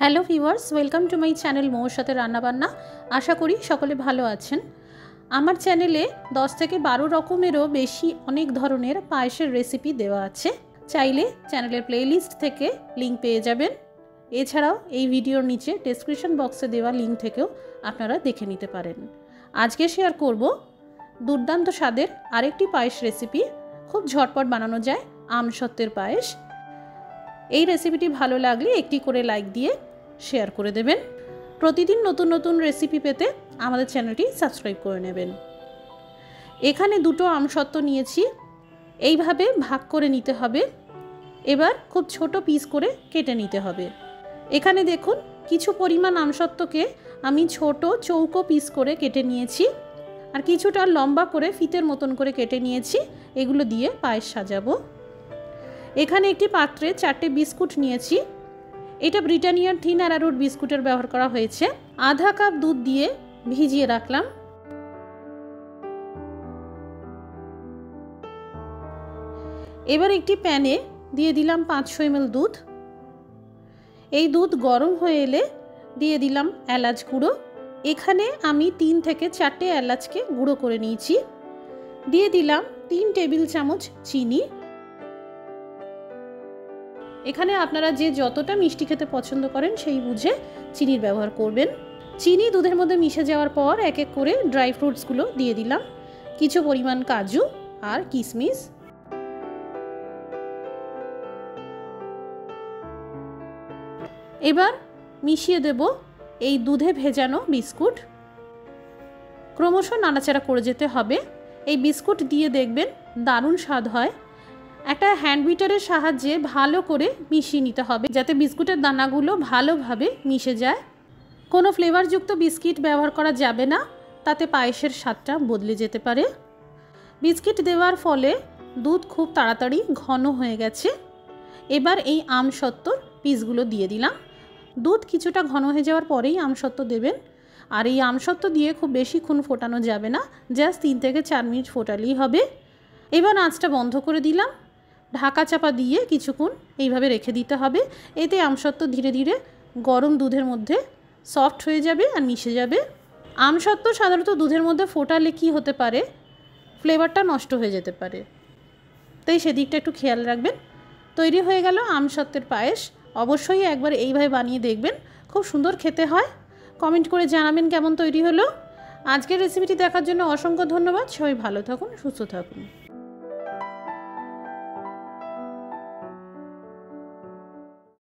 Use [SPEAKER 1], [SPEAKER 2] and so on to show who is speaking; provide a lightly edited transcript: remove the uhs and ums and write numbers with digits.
[SPEAKER 1] Hello viewers, welcome to my channel মৌর সাথে রান্নাবান্না। আশা করি সকলে ভালো আছেন। আমার চ্যানেলে 10 থেকে 12 রকমেরও বেশি অনেক ধরনের পায়েসের রেসিপি দেওয়া আছে। চাইলে চ্যানেলের প্লেলিস্ট থেকে লিঙ্ক পেয়ে যাবেন। এছাড়াও এই ভিডিওর নিচে ডেসক্রিপশন বক্সে দেওয়া লিঙ্ক থেকেও আপনারা দেখে নিতে পারেন। আজকে শেয়ার করব দুর্দান্ত স্বাদের আরেকটি পায়েস রেসিপি। খুব ঝটপট বানানো যায় আমসত্ত্বের পায়েস। এই রেসিপিটি ভালো লাগলে একটি করে লাইক দিয়ে শেয়ার করে দেবেন। প্রতিদিন নতুন নতুন রেসিপি পেতে আমাদের চ্যানেলটি সাবস্ক্রাইব করে নেবেন। এখানে দুটো আমসত্ত্ব নিয়েছি, এইভাবে ভাগ করে নিতে হবে। এবার খুব ছোট পিস করে কেটে নিতে হবে। এখানে দেখুন, কিছু পরিমাণ আমসত্ত্বকে আমি ছোট চৌকো পিস করে কেটে নিয়েছি, আর কিছুটা লম্বা করে ফিতের মতন করে কেটে নিয়েছি। এগুলো দিয়ে পায়েস সাজাবো। এখানে একটি পাত্রে 4টে বিস্কুট নিয়েছি। এটা ব্রিটানিয়ার থিন অ্যারারুট বিস্কুটের ব্যবহার করা হয়েছে। আধা কাপ দুধ দিয়ে ভিজিয়ে রাখলাম। এবার একটি প্যানে দিয়ে দিলাম 500 ml দুধ। এই দুধ গরম হয়ে এলে দিয়ে দিলাম এলাচ গুঁড়ো। এখানে আমি 3 থেকে 4টে এলাচকে গুঁড়ো করে নিয়েছি। দিয়ে দিলাম 3 টেবিল চামচ চিনি। এখানে আপনারা যে যতটা মিষ্টি খেতে পছন্দ করেন সেই বুঝে চিনির ব্যবহার করবেন। চিনি দুধের মধ্যে মিশে যাওয়ার পর এক এক করে ড্রাই ফ্রুটসগুলো দিয়ে দিলাম। কিছু পরিমাণ কাজু আর কিশমিশ। এবার মিশিয়ে দেব এই দুধে ভেজানো বিস্কুট। ক্রমশ নাড়াচাড়া করে যেতে হবে। এই বিস্কুট দিয়ে দেখবেন দারুণ স্বাদ হয়। একটা হ্যান্ড বিটারের সাহায্যে ভালো করে মিশিয়ে নিতে হবে, যাতে বিস্কুটের দানাগুলো ভালোভাবে মিশে যায়। কোনো ফ্লেভারযুক্ত বিস্কিট ব্যবহার করা যাবে না, তাতে পায়েসের স্বাদটা বদলে যেতে পারে। বিস্কিট দেওয়ার ফলে দুধ খুব তাড়াতাড়ি ঘন হয়ে গেছে। এবার এই আমসত্ত্বর পিসগুলো দিয়ে দিলাম। দুধ কিছুটা ঘন হয়ে যাওয়ার পরেই আমসত্ত্ব দেবেন। আর এই আমসত্ত্ব দিয়ে খুব বেশিক্ষণ ফোটানো যাবে না, জাস্ট 3 থেকে 4 মিনিট ফোটালেই হবে। এবার আঁচটা বন্ধ করে দিলাম। ঢাকা চাপা দিয়ে কিছুক্ষণ এইভাবে রেখে দিতে হবে। এতে আমসত্ত্ব ধীরে ধীরে গরম দুধের মধ্যে সফট হয়ে যাবে আর মিশে যাবে। আমসত্ত্ব সাধারণত দুধের মধ্যে ফোটালে কি হতে পারে, ফ্লেভারটা নষ্ট হয়ে যেতে পারে, তাই সেদিকটা একটু খেয়াল রাখবেন। তৈরি হয়ে গেল আমসত্ত্বের পায়েস। অবশ্যই একবার এইভাবে বানিয়ে দেখবেন, খুব সুন্দর খেতে হয়। কমেন্ট করে জানাবেন কেমন তৈরি হলো। আজকের রেসিপিটি দেখার জন্য অসংখ্য ধন্যবাদ। সবাই ভালো থাকুন, সুস্থ থাকুন।